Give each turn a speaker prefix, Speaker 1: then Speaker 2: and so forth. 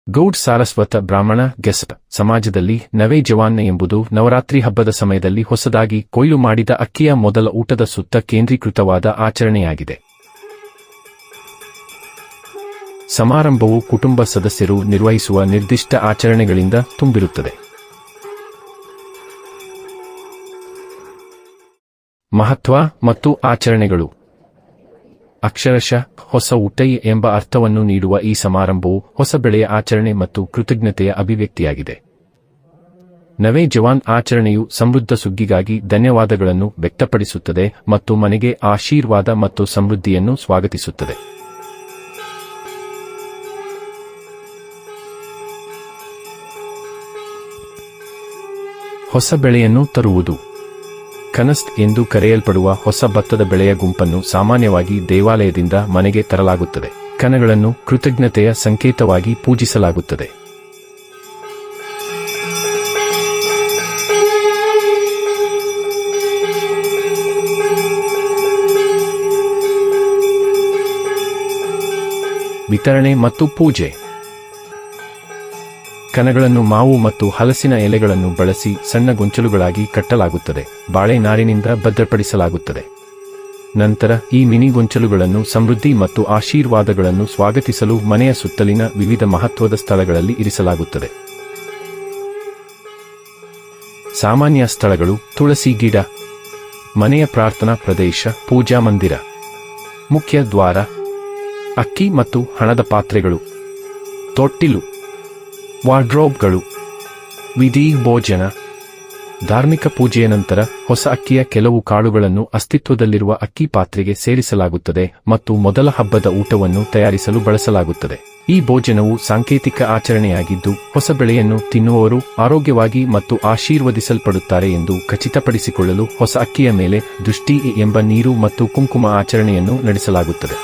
Speaker 1: Gaud ಸಾರಸ್ವತ ಬ್ರಾಹ್ಮಣ ಗೆಸ್ಪ್ ಸಮಾಜದಲ್ಲಿ ನವೇ ಜವಾನ್ ಎಂಬುದು ನವರಾತ್ರಿ ಹಬ್ಬದ ಸಮಯದಲ್ಲಿ ಹೊಸದಾಗಿ ಕೊಯ್ಲು ಮಾಡಿದ ಅಕ್ಕಿಯ ಮೊದಲ ಊಟದ ಸುತ್ತ ಕೇಂದ್ರೀಕೃತವಾದ ಆಚರಣೆಯಾಗಿದೆ. ಸಮಾರಂಭವು ಕುಟುಂಬ ಸದಸ್ಯರು ನಿರ್ವಹಿಸುವ ನಿರ್ದಿಷ್ಟ ಆಚರಣೆಗಳಿಂದ ತುಂಬಿರುತ್ತದೆ. ಮಹತ್ವ ಮತ್ತು ಆಚರಣೆಗಳು. ಅಕ್ಷರಶಃ ಹೊಸ ಊಟ ಎಂಬ ಅರ್ಥವನ್ನು ನೀಡುವ ಈ ಸಮಾರಂಭವು ಹೊಸ ಬೆಳೆಯ ಆಚರಣೆ ಮತ್ತು ಕೃತಜ್ಞತೆಯ ಅಭಿವ್ಯಕ್ತಿಯಾಗಿದೆ. ನವೇ ಜವಾನ್ ಆಚರಣೆಯು ಸಮೃದ್ಧ ಸುಗ್ಗಿಗಾಗಿ ಧನ್ಯವಾದಗಳನ್ನು ವ್ಯಕ್ತಪಡಿಸುತ್ತದೆ ಮತ್ತು ಮನೆಗೆ ಆಶೀರ್ವಾದ ಮತ್ತು ಸಮೃದ್ಧಿಯನ್ನು ಸ್ವಾಗತಿಸುತ್ತದೆ. ಹೊಸ ಬೆಳೆಯನ್ನು ತರುವುದು. ಕನಸ್ತ್ ಎಂದು ಕರೆಯಲ್ಪಡುವ ಹೊಸ ಭತ್ತದ ಬೆಳೆಯ ಗುಂಪನ್ನು ಸಾಮಾನ್ಯವಾಗಿ ದೇವಾಲಯದಿಂದ ಮನೆಗೆ ತರಲಾಗುತ್ತದೆ. ಕಣಗಳನ್ನು ಕೃತಜ್ಞತೆಯ ಸಂಕೇತವಾಗಿ ಪೂಜಿಸಲಾಗುತ್ತದೆ. ವಿತರಣೆ ಮತ್ತು ಪೂಜೆ. ಕಣಗಳನ್ನು ಮಾವು ಮತ್ತು ಹಲಸಿನ ಎಲೆಗಳನ್ನು ಬಳಸಿ ಸಣ್ಣ ಗೊಂಚಲುಗಳಾಗಿ ಕಟ್ಟಲಾಗುತ್ತದೆ. ಬಾಳೆ ನಾರಿನಿಂದ ಭದ್ರಪಡಿಸಲಾಗುತ್ತದೆ. ನಂತರ ಈ ಮಿನಿ ಗೊಂಚಲುಗಳನ್ನು ಸಮೃದ್ಧಿ ಮತ್ತು ಆಶೀರ್ವಾದಗಳನ್ನು ಸ್ವಾಗತಿಸಲು ಮನೆಯ ಸುತ್ತಲಿನ ವಿವಿಧ ಮಹತ್ವದ ಸ್ಥಳಗಳಲ್ಲಿ ಇರಿಸಲಾಗುತ್ತದೆ. ಸಾಮಾನ್ಯ ಸ್ಥಳಗಳು: ತುಳಸಿ ಗಿಡ, ಮನೆಯ ಪ್ರಾರ್ಥನಾ ಪ್ರದೇಶ, ಪೂಜಾ ಮಂದಿರ, ಮುಖ್ಯ ದ್ವಾರ, ಅಕ್ಕಿ ಮತ್ತು ಹಣದ ಪಾತ್ರೆಗಳು, ತೊಟ್ಟಿಲು, ವಾರ್ಡ್ರೋಬ್ಗಳು, ವಿಧಿ ಭೋಜನ. ಧಾರ್ಮಿಕ ಪೂಜೆಯ ನಂತರ ಹೊಸ ಅಕ್ಕಿಯ ಕೆಲವು ಕಾಳುಗಳನ್ನು ಅಸ್ತಿತ್ವದಲ್ಲಿರುವ ಅಕ್ಕಿ ಪಾತ್ರೆಗೆ ಸೇರಿಸಲಾಗುತ್ತದೆ ಮತ್ತು ಮೊದಲ ಹಬ್ಬದ ಊಟವನ್ನು ತಯಾರಿಸಲು ಬಳಸಲಾಗುತ್ತದೆ. ಈ ಭೋಜನವು ಸಾಂಕೇತಿಕ ಆಚರಣೆಯಾಗಿದ್ದು, ಹೊಸ ಬೆಳೆಯನ್ನು ತಿನ್ನುವವರು ಆರೋಗ್ಯವಾಗಿ ಮತ್ತು ಆಶೀರ್ವದಿಸಲ್ಪಡುತ್ತಾರೆ ಎಂದು ಖಚಿತಪಡಿಸಿಕೊಳ್ಳಲು ಹೊಸ ಅಕ್ಕಿಯ ಮೇಲೆ ದೃಷ್ಟಿ ಎಂಬ ನೀರು ಮತ್ತು ಕುಂಕುಮ ಆಚರಣೆಯನ್ನು ನಡೆಸಲಾಗುತ್ತದೆ.